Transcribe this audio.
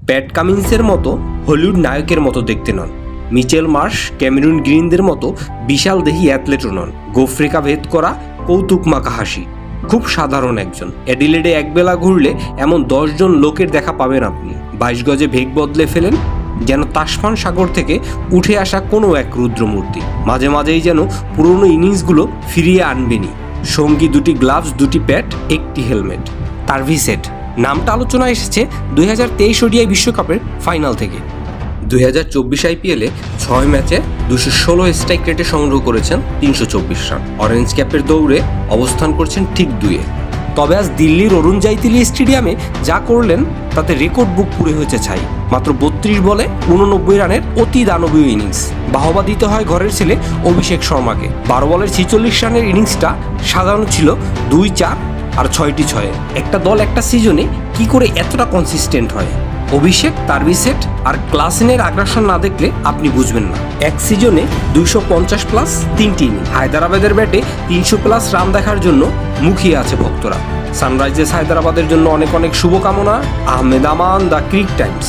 প্যাট কামিন্সের মতো হলিউড নায়কের মতো দেখতে নন, মিচেল মার্শ, ক্যামেরুন গ্রিনদের মতো বিশাল দেহী অ্যাথলেটও নন। গোফরেখা ভেদ করা কৌতুক মাখা হাসি, খুব সাধারণ একজন। অ্যাডিলেডে একবেলা ঘুরলে এমন 10 জন লোকের দেখা পাবেন আপনি। 22 গজে ভেগ বদলে ফেলেন যেন তাসমান সাগর থেকে উঠে আসা কোনো এক রুদ্রমূর্তি। মাঝে মাঝেই যেন পুরনো ইনিংসগুলো ফিরিয়ে আনবেনি। সঙ্গী 2টি গ্লাভস, 2টি প্যাড, 1টি হেলমেট। তারভিসেট নামটা আলোচনায় এসেছে 2023 ওডিআই বিশ্বকাপের ফাইনাল থেকে। 2024 আইপিএলে 6 ম্যাচে 216 স্ট্রাইক রেটে সংগ্রহ করেছেন 324 রান। অরেঞ্জ ক্যাপের দৌড়ে অবস্থান করছেন ঠিক 2-এ। তবে আজ দিল্লির অরুণ জেটলি স্টেডিয়ামে যা করলেন তাতে রেকর্ড বুক পুরে হয়েছে ছাই। মাত্র 32 বলে 89 রানের অতি দানবীয় ইনিংস। বাহবা দিতে হয় ঘরের ছেলে অভিষেক শর্মাকে। 12 বলের 46 রানের ইনিংসটা সাজানো ছিল 2-4 আর 6টি 6-এ। একটা দল একটা সিজনে কি করে এতটা কনসিস্টেন্ট হয়? অভিষেক, তারভিসেট আর ক্লাসেনের আগ্রাসন না দেখলে আপনি বুঝবেন না। এক সিজনে 250+ 3টি ইনিংস। হায়দ্রাবাদের ব্যাটে 300+ রান দেখার জন্য মুখিয়ে আছে ভক্তরা। সানরাইজার্স হায়দ্রাবাদের জন্য অনেক অনেক শুভকামনা। আহমেদ আমান, দ্য ক্রিক টাইমস।